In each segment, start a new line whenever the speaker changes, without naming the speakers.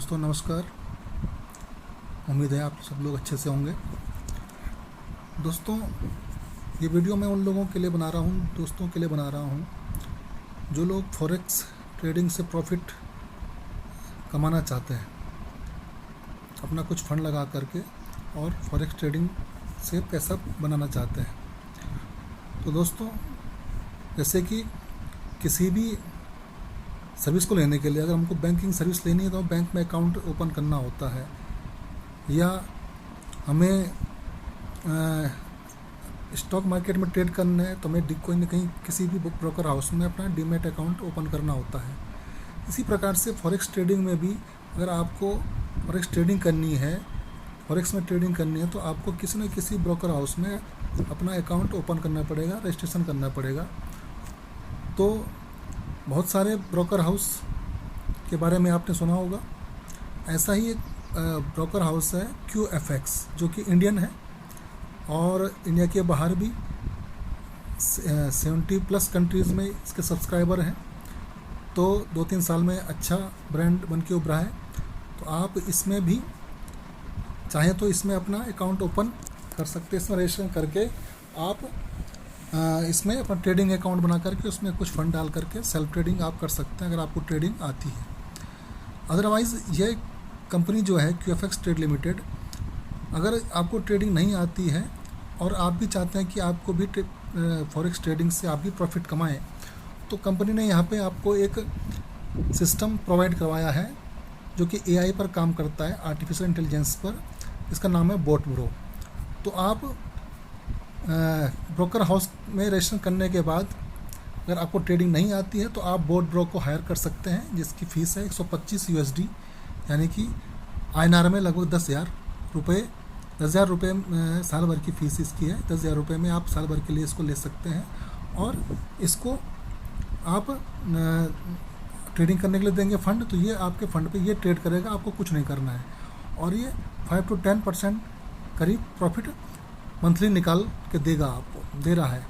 दोस्तों नमस्कार। उम्मीद है आप सब लोग अच्छे से होंगे। दोस्तों ये वीडियो मैं उन लोगों के लिए बना रहा हूँ, दोस्तों के लिए बना रहा हूँ जो लोग फॉरेक्स ट्रेडिंग से प्रॉफिट कमाना चाहते हैं, अपना कुछ फंड लगा करके और फॉरेक्स ट्रेडिंग से पैसा बनाना चाहते हैं। तो दोस्तों जैसे कि किसी भी सर्विस को लेने के लिए अगर हमको बैंकिंग सर्विस लेनी है तो बैंक में अकाउंट ओपन करना होता है, या हमें स्टॉक मार्केट में ट्रेड करना है तो हमें कोई ना कहीं किसी भी ब्रोकर हाउस में अपना डीमैट अकाउंट ओपन करना होता है। इसी प्रकार से फॉरेक्स ट्रेडिंग में भी अगर आपको फॉरेक्स ट्रेडिंग करनी है, फॉरेक्स में ट्रेडिंग करनी है तो आपको किसी न किसी ब्रोकर हाउस में अपना अकाउंट ओपन करना पड़ेगा, रजिस्ट्रेशन करना पड़ेगा। तो बहुत सारे ब्रोकर हाउस के बारे में आपने सुना होगा। ऐसा ही एक ब्रोकर हाउस है QFX, जो कि इंडियन है और इंडिया के बाहर भी 70+ कंट्रीज़ में इसके सब्सक्राइबर हैं। तो 2-3 साल में अच्छा ब्रांड बन के उभरा है। तो आप इसमें भी चाहें तो इसमें अपना अकाउंट ओपन कर सकते हैं। इसमें रजिस्ट्रेशन करके आप इसमें अपना ट्रेडिंग अकाउंट बना करके उसमें कुछ फंड डाल करके सेल्फ ट्रेडिंग आप कर सकते हैं अगर आपको ट्रेडिंग आती है। अदरवाइज़ ये कंपनी जो है QFX ट्रेड लिमिटेड, अगर आपको ट्रेडिंग नहीं आती है और आप भी चाहते हैं कि आपको भी फॉरेक्स ट्रेडिंग से आप भी प्रॉफिट कमाएं, तो कंपनी ने यहाँ पे आपको एक सिस्टम प्रोवाइड करवाया है जो कि AI पर काम करता है, आर्टिफिशियल इंटेलिजेंस पर। इसका नाम है बोट ब्रो। तो आप ब्रोकर हाउस में रजिस्ट्रेशन करने के बाद अगर आपको ट्रेडिंग नहीं आती है तो आप बोट ब्रो को हायर कर सकते हैं, जिसकी फ़ीस है 125 USD, यानी कि INR में लगभग 10,000 रुपये। 10,000 रुपये साल भर की फ़ीस इसकी है। 10,000 रुपये में आप साल भर के लिए इसको ले सकते हैं और इसको आप ट्रेडिंग करने के लिए देंगे फ़ंड, तो ये आपके फ़ंड पे ये ट्रेड करेगा, आपको कुछ नहीं करना है। और ये 5 to 10% करीब प्रॉफिट मंथली निकाल के देगा, आपको दे रहा है।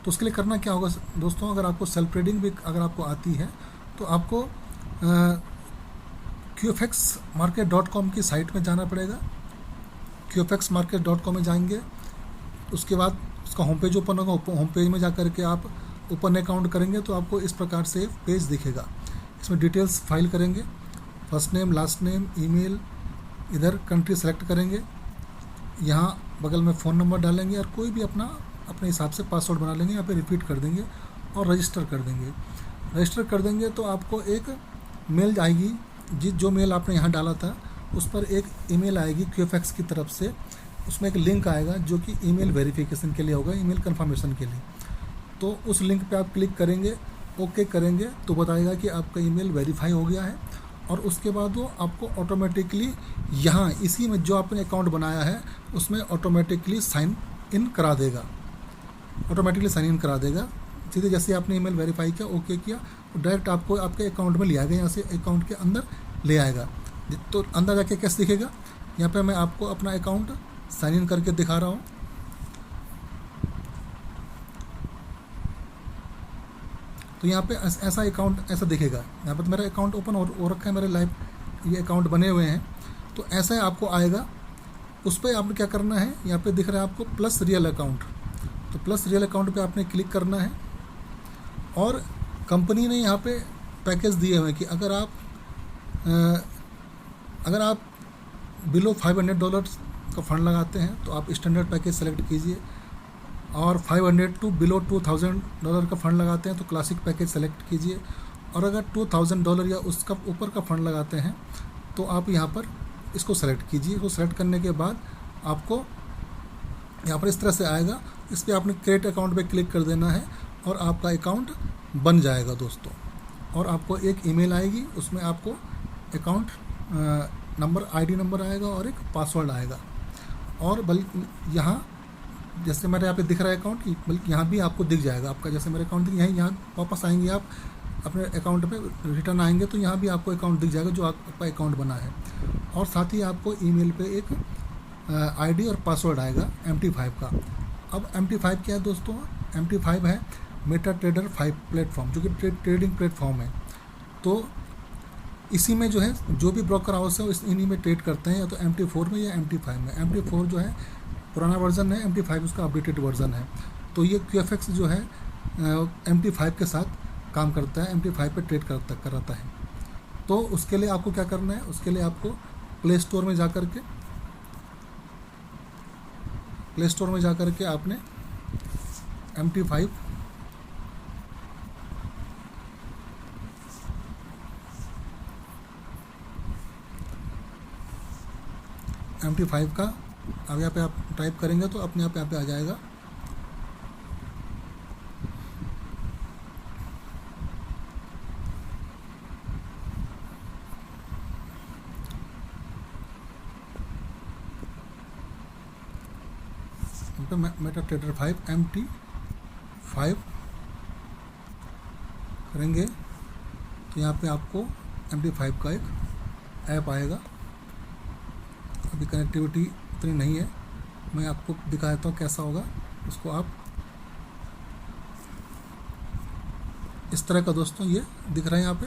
तो उसके लिए करना क्या होगा दोस्तों, अगर आपको सेल्फ ट्रेडिंग भी अगर आपको आती है तो आपको QFXmarket.com की साइट में जाना पड़ेगा। QFXmarket.com में जाएंगे, उसके बाद उसका होम पेज ओपन होगा। होम पेज में जा कर के आप ओपन अकाउंट करेंगे तो आपको इस प्रकार से पेज दिखेगा। इसमें डिटेल्स फाइल करेंगे, first name, last name, email, इधर कंट्री सेलेक्ट करेंगे, यहाँ बगल में फ़ोन नंबर डालेंगे और कोई भी अपने हिसाब से पासवर्ड बना लेंगे, यहाँ पे रिपीट कर देंगे और रजिस्टर कर देंगे। रजिस्टर कर देंगे तो आपको एक मेल आएगी, जो मेल आपने यहाँ डाला था उस पर एक ईमेल आएगी QFX की तरफ से। उसमें एक लिंक आएगा जो कि ईमेल वेरिफिकेशन के लिए होगा, ईमेल कंफर्मेशन के लिए। तो उस लिंक पे आप क्लिक करेंगे, ओके करेंगे तो बताएगा कि आपका ईमेल वेरीफाई हो गया है। और उसके बाद वो आपको ऑटोमेटिकली यहाँ इसी में जो आपने अकाउंट बनाया है उसमें ऑटोमेटिकली साइन इन करा देगा, सीधे जैसे आपने ईमेल वेरीफाई किया, ओके किया, तो डायरेक्ट आपको आपके अकाउंट में ले आएगा, यहाँ से अकाउंट के अंदर ले आएगा। तो अंदर जाके कैसे दिखेगा, यहाँ पे मैं आपको अपना अकाउंट साइन इन करके दिखा रहा हूँ। तो यहाँ पे ऐसा अकाउंट ऐसा दिखेगा। यहाँ पर मेरा अकाउंट ओपन हो रखा है, मेरे लाइव ये अकाउंट बने हुए हैं। तो ऐसा आपको आएगा। उस पर आपने क्या करना है, यहाँ पे दिख रहा है आपको प्लस रियल अकाउंट। तो प्लस रियल अकाउंट पे आपने क्लिक करना है और कंपनी ने यहाँ पे पैकेज दिए हुए हैं कि अगर आप बिलो $500 का फंड लगाते हैं तो आप स्टैंडर्ड पैकेज सेलेक्ट कीजिए, और 500 to बिलो $2,000 का फ़ंड लगाते हैं तो क्लासिक पैकेज सेलेक्ट कीजिए, और अगर $2,000 या उसका ऊपर का फ़ंड लगाते हैं तो आप यहाँ पर इसको सेलेक्ट कीजिए। इसको सेलेक्ट करने के बाद आपको यहाँ पर इस तरह से आएगा। इस पर आपने क्रिएट अकाउंट पे क्लिक कर देना है और आपका अकाउंट बन जाएगा दोस्तों। और आपको एक ईमेल आएगी, उसमें आपको अकाउंट नंबर, ID नंबर आएगा और एक पासवर्ड आएगा। और बल्कि यहाँ जैसे मेरे यहाँ पे दिख रहा है अकाउंट, बल्कि यहाँ भी आपको दिख जाएगा आपका, जैसे मेरे अकाउंट यहाँ वापस आएंगे, आप अपने अकाउंट पे रिटर्न आएंगे तो यहाँ भी आपको अकाउंट दिख जाएगा जो आपका अकाउंट बना है। और साथ ही आपको ईमेल पे एक ID और पासवर्ड आएगा MT5 का। अब MT5 क्या है दोस्तों, MT5 है मेटा ट्रेडर 5 प्लेटफॉर्म, जो कि ट्रेडिंग प्लेटफॉर्म है। तो इसी में जो है जो भी ब्रोकर हाउस है इन्हीं में ट्रेड करते हैं, या तो MT4 में या MT5 में। MT4 जो है पुराना वर्जन है, MT5 उसका अपडेटेड वर्जन है। तो ये QFX जो है MT5 के साथ काम करता है, MT5 पे ट्रेड कराता है। तो उसके लिए आपको क्या करना है, उसके लिए आपको प्ले स्टोर में जा कर के आपने MT5 का अब यहाँ पे आप टाइप करेंगे तो अपने आप यहाँ पे आ जाएगा। MetaTrader 5 MT5 करेंगे तो यहाँ पे आपको MT5 का एक ऐप आएगा। अभी कनेक्टिविटी इतनी नहीं है, मैं आपको दिखा देता हूँ कैसा होगा। उसको आप इस तरह का दोस्तों ये दिख रहा है यहाँ पे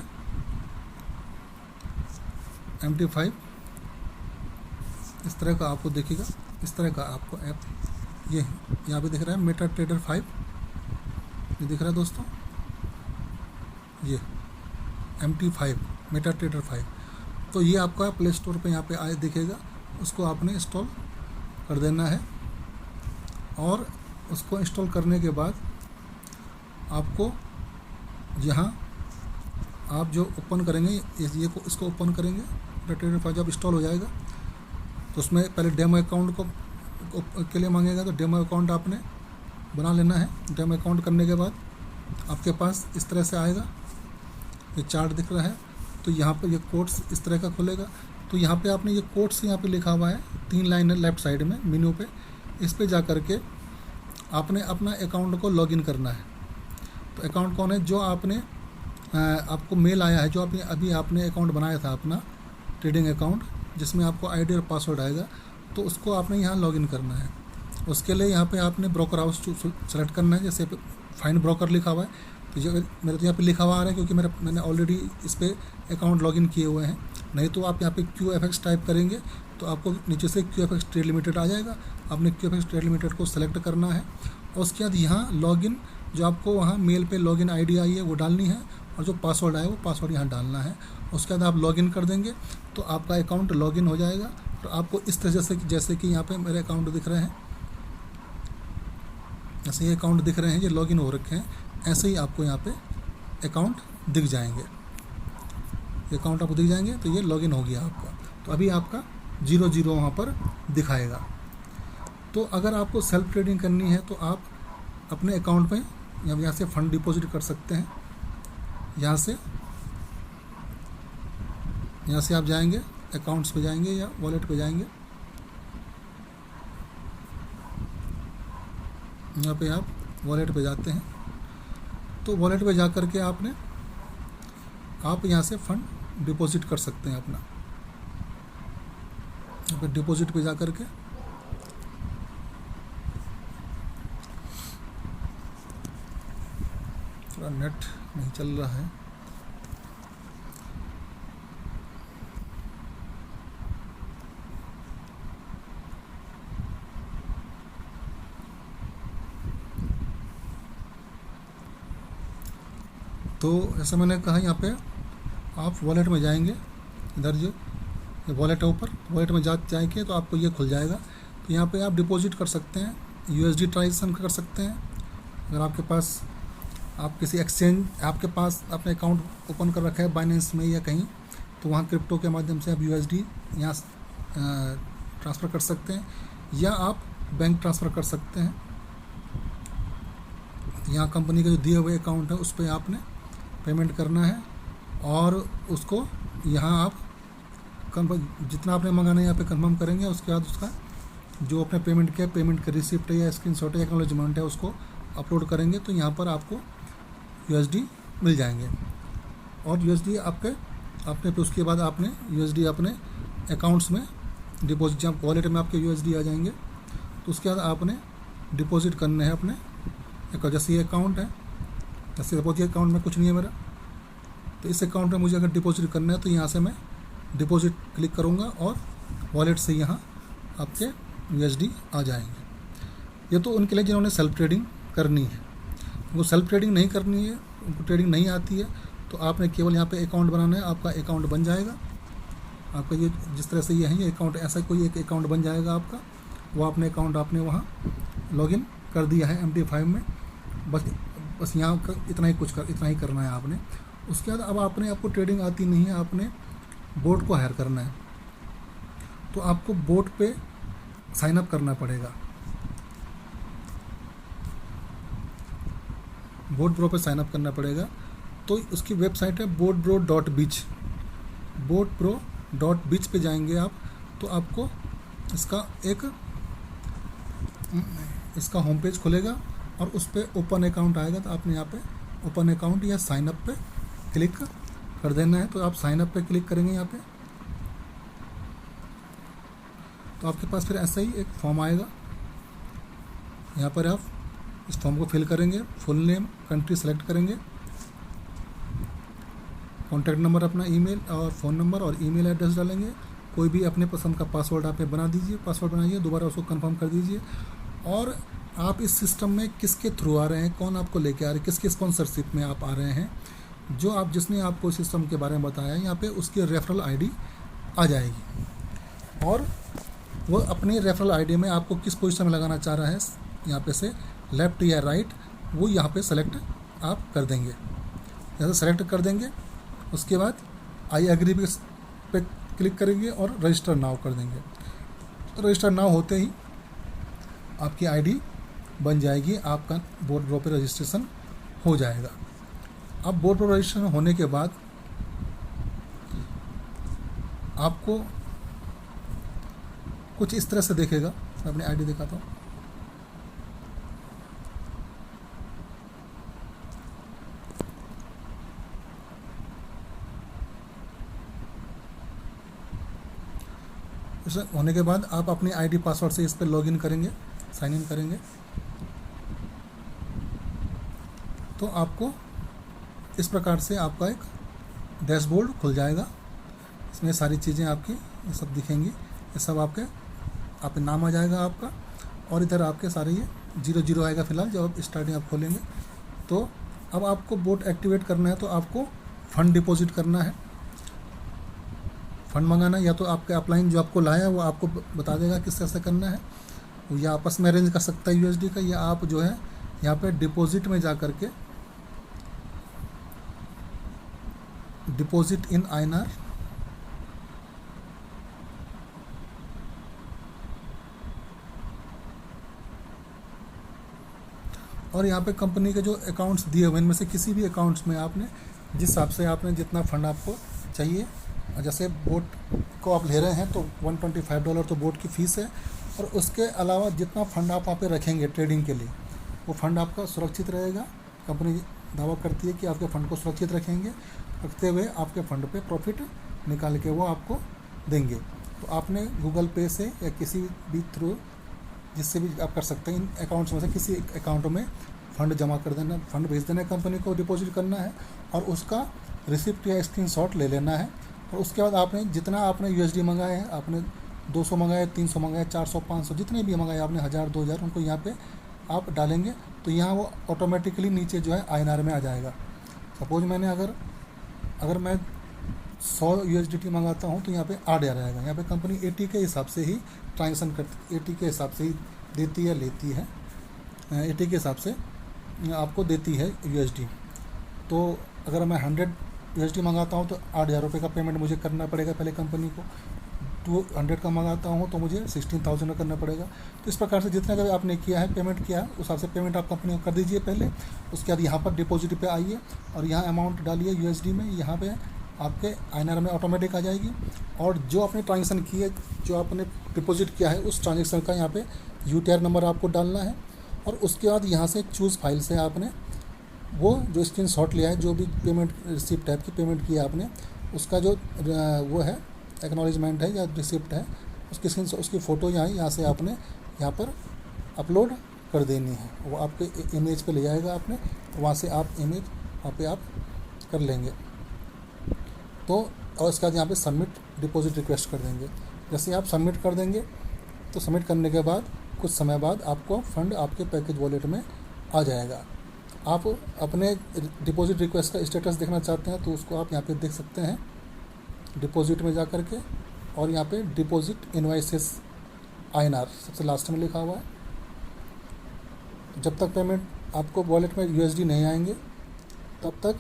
MT5 इस तरह का आपको दिखेगा, इस तरह का आपको ऐप ये यहाँ पे दिख रहा है MetaTrader 5, ये दिख रहा है दोस्तों, ये MT5 MetaTrader 5। तो ये आपका प्ले स्टोर पे यहाँ पे आए दिखेगा, उसको आपने इंस्टॉल कर देना है। और उसको इंस्टॉल करने के बाद आपको यहाँ आप जो ओपन करेंगे इसको ओपन करेंगे, MetaTrader 5 जब इंस्टॉल हो जाएगा तो उसमें पहले डेमो अकाउंट के लिए मांगेगा, तो डेमो अकाउंट आपने बना लेना है। डेमो अकाउंट करने के बाद आपके पास इस तरह से आएगा, ये चार्ट दिख रहा है। तो यहाँ पे ये कोड्स इस तरह का खुलेगा। तो यहाँ पे आपने ये कोड्स यहाँ पे लिखा हुआ है 3 लाइन है लेफ्ट साइड में मेन्यू पे, इस पे जा कर के आपने अपना अकाउंट को लॉगिन करना है। तो अकाउंट कौन है, जो आपने आपको मेल आया है, जो अभी आपने अकाउंट बनाया था अपना ट्रेडिंग अकाउंट, जिसमें आपको आईडी और पासवर्ड आएगा, तो उसको आपने यहाँ लॉगिन करना है। उसके लिए यहाँ पे आपने ब्रोकर हाउस सेलेक्ट करना है। जैसे फाइंड ब्रोकर लिखा हुआ है, तो जो मेरे तो यहाँ पे लिखा हुआ आ रहा है क्योंकि मैंने ऑलरेडी इस पर अकाउंट लॉगिन किए हुए हैं। नहीं तो आप यहाँ पे QFX टाइप करेंगे तो आपको नीचे से QFX ट्रेड लिमिटेड आ जाएगा। आपने QFX ट्रेड लिमिटेड को सेलेक्ट करना है और उसके बाद यहाँ लॉगिन, जो आपको वहाँ मेल पे लॉगिन आईडी आई है वो डालनी है, और जो पासवर्ड आया वो पासवर्ड यहाँ डालना है। उसके बाद आप लॉगिन कर देंगे तो आपका अकाउंट लॉगिन हो जाएगा। तो आपको इस तरह से, जैसे कि यहाँ पे मेरे अकाउंट दिख रहे हैं, ऐसे ये अकाउंट दिख रहे हैं, ये लॉगिन हो रखे हैं, ऐसे ही आपको यहाँ पे अकाउंट दिख जाएंगे। ये अकाउंट आपको दिख जाएंगे तो ये लॉगिन हो गया आपका। तो अभी आपका 00 वहाँ पर दिखाएगा। तो अगर आपको सेल्फ ट्रेडिंग करनी है तो आप अपने अकाउंट में यहाँ से फंड डिपॉजिट कर सकते हैं। यहाँ से आप जाएंगे अकाउंट्स पे जाएंगे या वॉलेट पे जाएंगे, यहाँ पे आप वॉलेट पे जाते हैं। तो वॉलेट पे जा कर के आप यहाँ से फंड डिपॉजिट कर सकते हैं अपना। यहाँ पे डिपॉजिट पे जा कर के थोड़ा नेट नहीं चल रहा है, तो जैसे मैंने कहा यहाँ पे आप वॉलेट में जाएंगे, इधर जो वॉलेट है ऊपर, वॉलेट में जाएंगे तो आपको ये खुल जाएगा। तो यहाँ पे आप डिपॉजिट कर सकते हैं, USD ट्रांजेक्शन कर सकते हैं। अगर आपके पास आप किसी एक्सचेंज, आपके पास अपने अकाउंट ओपन कर रखा है बाइनेंस में या कहीं, तो वहाँ क्रिप्टो के माध्यम से आप USD यहाँ ट्रांसफ़र कर सकते हैं, या आप बैंक ट्रांसफ़र कर सकते हैं। यहाँ कंपनी का जो दिए हुए अकाउंट है उस पर आपने पेमेंट करना है, और उसको यहाँ आप जितना आपने मंगाना है यहाँ पे कंफर्म करेंगे। उसके बाद उसका जो आपने पेमेंट किया, पेमेंट का रिसिप्ट है या स्क्रीनशॉट है, एक्नॉलेजमेंट है, उसको अपलोड करेंगे तो यहाँ पर आपको USD मिल जाएंगे। और USD आपने फिर उसके बाद आपने USD अपने अकाउंट्स में डिपॉजिट, जब वॉलेट में आपके USD आ जाएंगे तो उसके बाद आपने डिपॉजिट करने हैं अपने। जैसे ये अकाउंट है, जैसे सपोज ये अकाउंट में कुछ नहीं है मेरा, तो इस अकाउंट में मुझे अगर डिपॉजिट करना है तो यहाँ से मैं डिपॉजिट क्लिक करूँगा और वॉलेट से यहाँ आपके USD आ जाएंगे। ये तो उनके लिए जिन्होंने सेल्फ ट्रेडिंग करनी है। वो सेल्फ ट्रेडिंग नहीं करनी है, उनको ट्रेडिंग नहीं आती है, तो आपने केवल यहाँ पे अकाउंट बनाना है, आपका अकाउंट बन जाएगा। आपका ये जिस तरह से ये है, ये अकाउंट ऐसा कोई एक अकाउंट बन जाएगा आपका। वो अपने अकाउंट आपने वहाँ लॉगिन कर दिया है MT5 में। बस यहाँ इतना ही करना है आपने। उसके बाद अब आपको ट्रेडिंग आती नहीं है, आपने बोट को हायर करना है, तो आपको बोट पे साइन अप करना पड़ेगा। बोट प्रो पे साइन अप करना पड़ेगा। तो उसकी वेबसाइट है boatbro.biz। boatbro.biz पे जाएंगे आप, तो आपको इसका होम पेज खुलेगा और उस पर ओपन अकाउंट आएगा। तो आपने यहाँ पे ओपन अकाउंट या साइन अप पे क्लिक कर देना है। तो आप साइन अप पे क्लिक करेंगे यहाँ पे, तो आपके पास फिर ऐसा ही एक फॉर्म आएगा। यहाँ पर आप इस फॉर्म को फिल करेंगे, फुल नेम, कंट्री सेलेक्ट करेंगे, कॉन्टैक्ट नंबर अपना, ईमेल और फ़ोन नंबर और ईमेल एड्रेस डालेंगे। कोई भी अपने पसंद का पासवर्ड आप बना दीजिए, पासवर्ड बनाइए, दोबारा उसको कंफर्म कर दीजिए। और आप इस सिस्टम में किसके थ्रू आ रहे हैं, कौन आपको लेके आ रहे हैं, किसकी स्पॉन्सरशिप में आप आ रहे हैं, जिसने आपको सिस्टम के बारे में बताया, यहाँ पे उसकी रेफरल आईडी आ जाएगी। और वो अपने रेफरल आईडी में आपको किस पोजीशन में लगाना चाह रहा है, यहाँ पे से लेफ़्ट या राइट, वो यहाँ पे सेलेक्ट आप कर देंगे। जैसे सेलेक्ट कर देंगे, उसके बाद आई एग्री पे क्लिक करेंगे और रजिस्टर नाउ कर देंगे। तो रजिस्टर नाउ होते ही आपकी आईडी बन जाएगी, आपका बोट प्रो पे रजिस्ट्रेशन हो जाएगा। अब बोट प्रो रजिस्ट्रेशन होने के बाद आपको कुछ इस तरह से देखेगा। मैं अपनी आईडी दिखाता हूँ। इसे होने के बाद आप अपनी आईडी पासवर्ड से इस पर लॉगिन करेंगे, साइन इन करेंगे, तो आपको इस प्रकार से आपका एक डैशबोर्ड खुल जाएगा। इसमें सारी चीज़ें आपकी ये सब दिखेंगी। ये सब आपके नाम आ जाएगा आपका, और इधर आपके सारे ये 00 आएगा फिलहाल जब आप स्टार्टिंग आप खोलेंगे। तो अब आपको बोट एक्टिवेट करना है, तो आपको फ़ंड डिपॉजिट करना है, फ़ंड मंगाना है। या तो आपके अपलाइन जो आपको लाया है वो आपको बता देगा किस तरह से करना है, या आपस में अरेंज कर सकता है USD का, या आप जो है यहाँ पे डिपॉजिट में जा कर के डिपॉजिट इन INR और यहाँ पे कंपनी के जो अकाउंट्स दिए हुए इनमें से किसी भी अकाउंट्स में आपने जिस हिसाब से आपने जितना फ़ंड आपको चाहिए, जैसे बोट को आप ले रहे हैं तो $125 तो बोट की फ़ीस है, और उसके अलावा जितना फ़ंड आप वहाँ पे रखेंगे ट्रेडिंग के लिए, वो फ़ंड आपका सुरक्षित रहेगा। कंपनी दावा करती है कि आपके फ़ंड को सुरक्षित रखते हुए आपके फ़ंड पे प्रॉफिट निकाल के वो आपको देंगे। तो आपने गूगल पे से या किसी भी थ्रू जिससे भी आप कर सकते हैं, इन अकाउंट्स में से किसी अकाउंट में फ़ंड जमा कर देना, फ़ंड भेज देना है, कंपनी को डिपॉजिट करना है, और उसका रिसिप्ट या स्क्रीनशॉट ले लेना है। और उसके बाद आपने जितना आपने USD मंगाए हैं, आपने 200 मंगाए, 300 मंगाए, 400, 500 जितने भी मंगाए आपने, 1000, 2000, उनको यहाँ पे आप डालेंगे, तो यहाँ वो ऑटोमेटिकली नीचे जो है INR में आ जाएगा। सपोज मैंने अगर मैं 100 USDT मंगाता हूँ तो यहाँ पे आ जाएगा। यहाँ पे कंपनी 80 के हिसाब से ही ट्रांजेक्शन करती, 80 के हिसाब से ही देती है, लेती है, 80 के हिसाब से आपको देती है USD। तो अगर मैं 100 USD मंगाता हूँ तो 8000 रुपये का पेमेंट मुझे करना पड़ेगा पहले कंपनी को। 200 का मंगाता हूँ तो मुझे 16,000 का करना पड़ेगा। तो इस प्रकार से जितना का आपने किया है, पेमेंट किया है, उस हिसाब से पेमेंट आप कंपनी को कर दीजिए पहले। उसके बाद यहाँ पर डिपॉजिट पे आइए और यहाँ अमाउंट डालिए USD में, यहाँ पे आपके INR में ऑटोमेटिक आ जाएगी। और जो आपने ट्रांजेक्शन की है, जो आपने डिपॉजिट किया है, उस ट्रांजेक्शन का यहाँ पे UTR नंबर आपको डालना है। और उसके बाद यहाँ से चूज़ फाइल से आपने वो जो स्क्रीनशॉट लिया है, जो भी पेमेंट रिसिप्ट टाइप की पेमेंट किया आपने, उसका जो वो है एक्नॉलेजमेंट है या रिसिप्ट है, उसकी स्क्रीन, उसकी फ़ोटो यहाँ से आपने यहाँ पर अपलोड कर देनी है। वो आपके इमेज पे ले जाएगा, आपने वहाँ से आप इमेज वहाँ पे आप कर लेंगे। तो और इसके बाद यहाँ पे सबमिट डिपॉजिट रिक्वेस्ट कर देंगे। जैसे आप सबमिट कर देंगे तो सबमिट करने के बाद कुछ समय बाद आपको फंड आपके पैकेज वॉलेट में आ जाएगा। आप अपने डिपॉजिट रिक्वेस्ट का स्टेटस देखना चाहते हैं तो उसको आप यहाँ पे देख सकते हैं, डिपॉजिट में जा कर के, और यहाँ पे डिपॉजिट इनवाइसेस INR सबसे लास्ट में लिखा हुआ है। जब तक पेमेंट आपको वॉलेट में USD नहीं आएंगे तब तक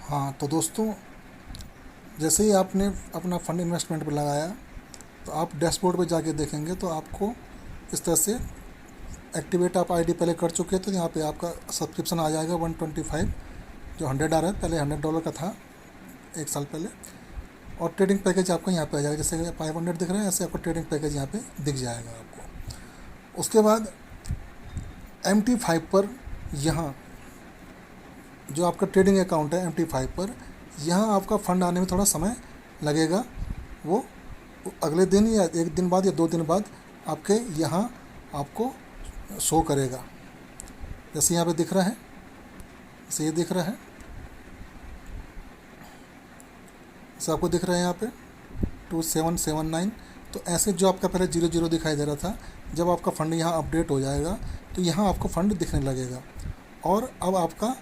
हाँ, तो दोस्तों जैसे ही आपने अपना फंड इन्वेस्टमेंट पे लगाया तो आप डैशबोर्ड पे जाके देखेंगे तो आपको इस तरह से एक्टिवेट आप ID पहले कर चुके हैं तो यहाँ पे आपका सब्सक्रिप्शन आ जाएगा 125 जो 100 आ रहा है, पहले $100 का था 1 साल पहले। और ट्रेडिंग पैकेज आपको यहाँ पे आ जाएगा, जैसे 500 दिख रहा है ऐसे आपको ट्रेडिंग पैकेज यहाँ पे दिख जाएगा आपको। उसके बाद MT5 पर यहाँ जो आपका ट्रेडिंग अकाउंट है MT5 पर, यहाँ आपका फंड आने में थोड़ा समय लगेगा। वो अगले दिन या 1 दिन बाद या 2 दिन बाद आपके यहाँ आपको शो करेगा। जैसे यहाँ पे दिख रहा है, जैसे ये दिख रहा है, जैसे आपको दिख रहा है यहाँ पे 2779। तो ऐसे जो आपका पहले 00 दिखाई दे रहा था, जब आपका फ़ंड यहाँ अपडेट हो जाएगा तो यहाँ आपको फ़ंड दिखने लगेगा और अब आपका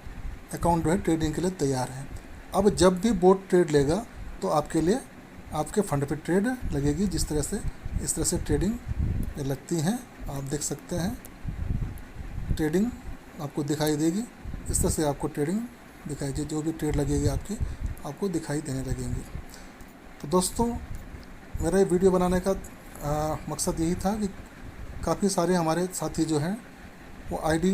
अकाउंट जो है ट्रेडिंग के लिए तैयार है। अब जब भी बोट ट्रेड लेगा तो आपके लिए आपके फ़ंड पे ट्रेड लगेगी। जिस तरह से इस तरह से ट्रेडिंग लगती हैं, आप देख सकते हैं, ट्रेडिंग आपको दिखाई देगी। इस तरह से आपको ट्रेडिंग दिखाई दे, जो भी ट्रेड लगेगी आपकी आपको दिखाई देने लगेंगी। तो दोस्तों मेरा ये वीडियो बनाने का मकसद यही था कि काफ़ी सारे हमारे साथी जो हैं वो ID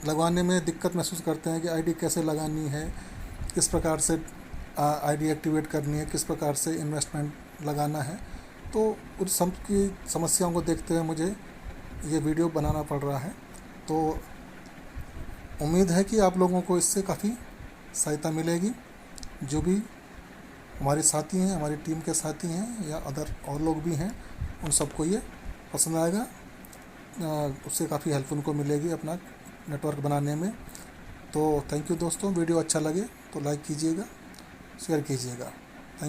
लगवाने में दिक्कत महसूस करते हैं कि ID कैसे लगानी है, किस प्रकार से ID एक्टिवेट करनी है, किस प्रकार से इन्वेस्टमेंट लगाना है। तो उस सब की समस्याओं को देखते हुए मुझे ये वीडियो बनाना पड़ रहा है। तो उम्मीद है कि आप लोगों को इससे काफ़ी सहायता मिलेगी। जो भी हमारे साथी हैं, हमारी टीम के साथी हैं या अदर और लोग भी हैं, उन सबको ये पसंद आएगा। उससे काफ़ी हेल्प उनको मिलेगी अपना नेटवर्क बनाने में। तो थैंक यू दोस्तों, वीडियो अच्छा लगे तो लाइक कीजिएगा, शेयर कीजिएगा।